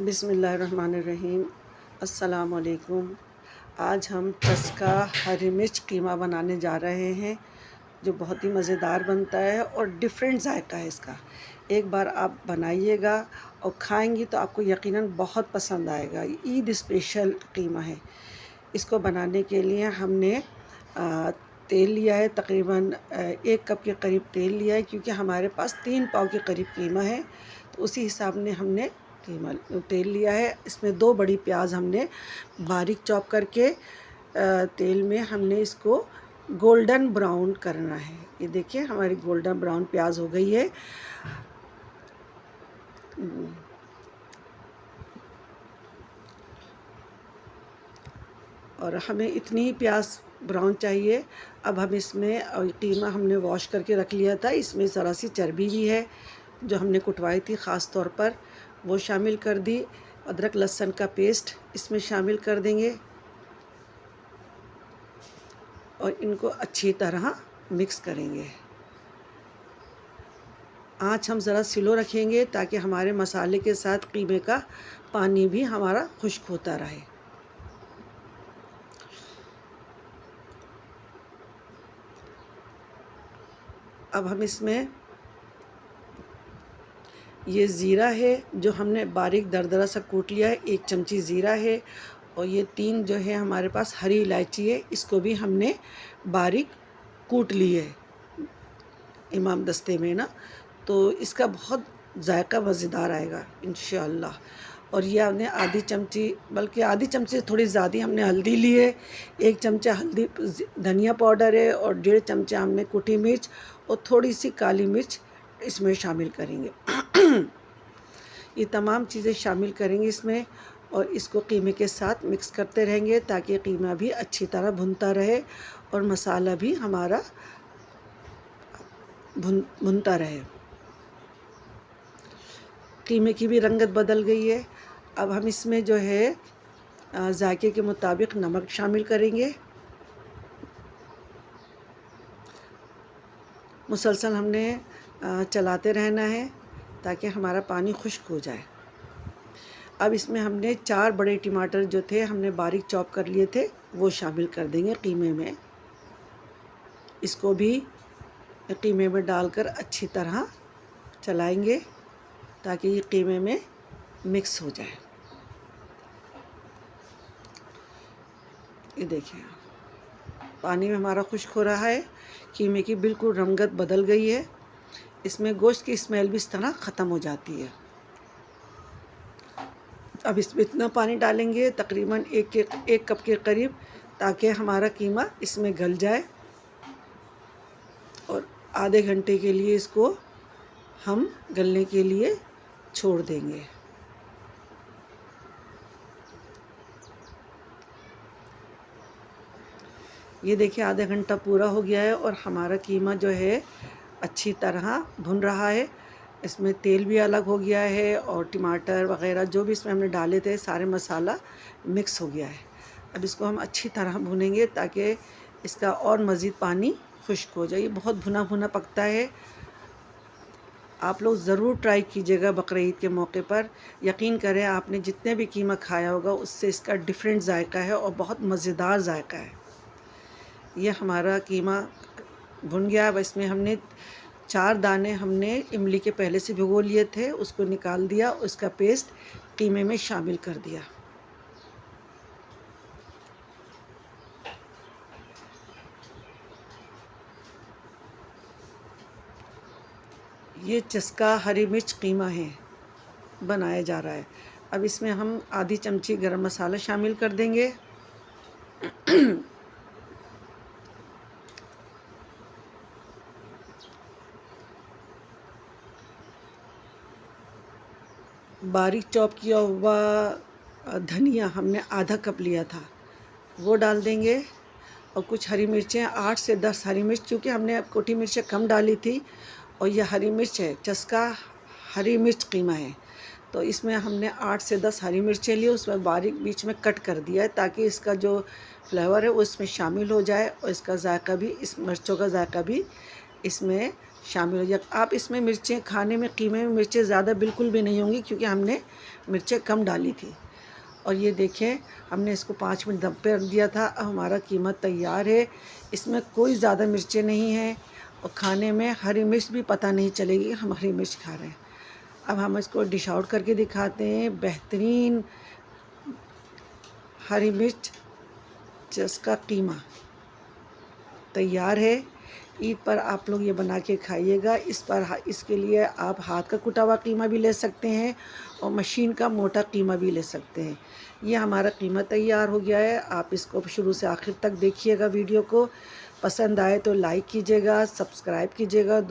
बिस्मिल्लाहिर्रहमानिर्रहीम। अस्सलाम वालेकुम। आज हम चस्का हरी मिर्च कीमा बनाने जा रहे हैं, जो बहुत ही मज़ेदार बनता है और डिफरेंट जायका है इसका। एक बार आप बनाइएगा और खाएंगी तो आपको यकीनन बहुत पसंद आएगा। ईद स्पेशल कीमा है। इसको बनाने के लिए हमने तेल लिया है, तकरीबन 1 कप के करीब तेल लिया है, क्योंकि हमारे पास 3 पाव के करीब कीमा है, तो उसी हिसाब ने हमने कीमा तेल लिया है। इसमें 2 बड़ी प्याज हमने बारीक चॉप करके तेल में हमने इसको गोल्डन ब्राउन करना है। ये देखिए हमारी गोल्डन ब्राउन प्याज हो गई है। और हमें इतनी ही प्याज ब्राउन चाहिए। अब हम इसमें कीमा हमने वॉश करके रख लिया था, इसमें ज़रा सी चर्बी भी है जो हमने कुटवाई थी ख़ास तौर पर, वो शामिल कर दी। अदरक लहसुन का पेस्ट इसमें शामिल कर देंगे और इनको अच्छी तरह मिक्स करेंगे। आँच हम ज़रा स्लो रखेंगे ताकि हमारे मसाले के साथ कीमे का पानी भी हमारा खुश्क होता रहे। अब हम इसमें ये ज़ीरा है जो हमने बारीक दरदरा सा कूट लिया है, 1 चमची ज़ीरा है। और ये 3 जो है हमारे पास हरी इलायची है, इसको भी हमने बारीक कूट ली है इमाम दस्ते में ना, तो इसका बहुत जायका मज़ेदार आएगा इंशाअल्लाह। और ये हमने आधी चमची, बल्कि आधी चमची से थोड़ी ज़्यादा हमने हल्दी ली है। 1 चमचा हल्दी धनिया पाउडर है और 1.5 चमचा हमने कुटी मिर्च और थोड़ी सी काली मिर्च इसमें शामिल करेंगे। ये तमाम चीज़ें शामिल करेंगे इसमें और इसको कीमे के साथ मिक्स करते रहेंगे ताकि कीमा भी अच्छी तरह भुनता रहे और मसाला भी हमारा भुनता रहे। कीमे की भी रंगत बदल गई है। अब हम इसमें जो है जायके के मुताबिक नमक शामिल करेंगे। मुसलसल हमने चलाते रहना है ताकि हमारा पानी खुश्क हो जाए। अब इसमें हमने 4 बड़े टमाटर जो थे हमने बारीक चॉप कर लिए थे, वो शामिल कर देंगे कीमे में। इसको भी कीमे में डालकर अच्छी तरह चलाएंगे ताकि ये कीमे में मिक्स हो जाए। ये देखिए पानी में हमारा खुश्क हो रहा है, कीमे की बिल्कुल रंगत बदल गई है, इसमें गोश्त की स्मेल भी इस तरह ख़त्म हो जाती है। अब इसमें इतना पानी डालेंगे तकरीबन 1 कप के करीब, ताकि हमारा कीमा इसमें गल जाए और आधे घंटे के लिए इसको हम गलने के लिए छोड़ देंगे। ये देखिए आधा घंटा पूरा हो गया है और हमारा कीमा जो है अच्छी तरह भुन रहा है। इसमें तेल भी अलग हो गया है और टमाटर वग़ैरह जो भी इसमें हमने डाले थे सारे मसाला मिक्स हो गया है। अब इसको हम अच्छी तरह भुनेंगे ताकि इसका और मज़ीद पानी खुश्क हो जाए। ये बहुत भुना भुना पकता है। आप लोग ज़रूर ट्राई कीजिएगा बकरीद के मौके पर। यकीन करें आपने जितने भी कीमा खाया होगा उससे इसका डिफरेंट जायका है और बहुत मज़ेदार जायका है। ये हमारा कीमा भुन गया। अब इसमें हमने 4 दाने हमने इमली के पहले से भिगो लिए थे, उसको निकाल दिया, उसका पेस्ट कीमे में शामिल कर दिया। ये चस्का हरी मिर्च कीमा है, बनाया जा रहा है। अब इसमें हम आधी चमची गरम मसाला शामिल कर देंगे। बारीक चॉप किया हुआ धनिया हमने आधा कप लिया था, वो डाल देंगे। और कुछ हरी मिर्चें, 8 से 10 हरी मिर्च, क्योंकि हमने कोटी मिर्चें कम डाली थी और यह हरी मिर्च है, चस्का हरी मिर्च कीमा है, तो इसमें हमने 8 से 10 हरी मिर्चें ली, उसमें बारीक बीच में कट कर दिया है ताकि इसका जो फ्लेवर है वो इसमें शामिल हो जाए और इसका जायका भी, इस मिर्चों का जायका भी इसमें शामिल हो जाए। आप इसमें मिर्चें खाने में, कीमे में मिर्चें ज़्यादा बिल्कुल भी नहीं होंगी क्योंकि हमने मिर्चें कम डाली थी। और ये देखें, हमने इसको 5 मिनट दम पे रख दिया था। अब हमारा कीमा तैयार है। इसमें कोई ज़्यादा मिर्चें नहीं हैं और खाने में हरी मिर्च भी पता नहीं चलेगी हम हरी मिर्च खा रहे हैं। अब हम इसको डिश आउट करके दिखाते हैं। बेहतरीन हरी मिर्च जिसका कीमा तैयार है। ईद पर आप लोग ये बना के खाइएगा। इसके लिए आप हाथ का कुटा हुआ कीमा भी ले सकते हैं और मशीन का मोटा कीमा भी ले सकते हैं। ये हमारा कीमा तैयार हो गया है। आप इसको शुरू से आखिर तक देखिएगा वीडियो को। पसंद आए तो लाइक कीजिएगा, सब्सक्राइब कीजिएगा।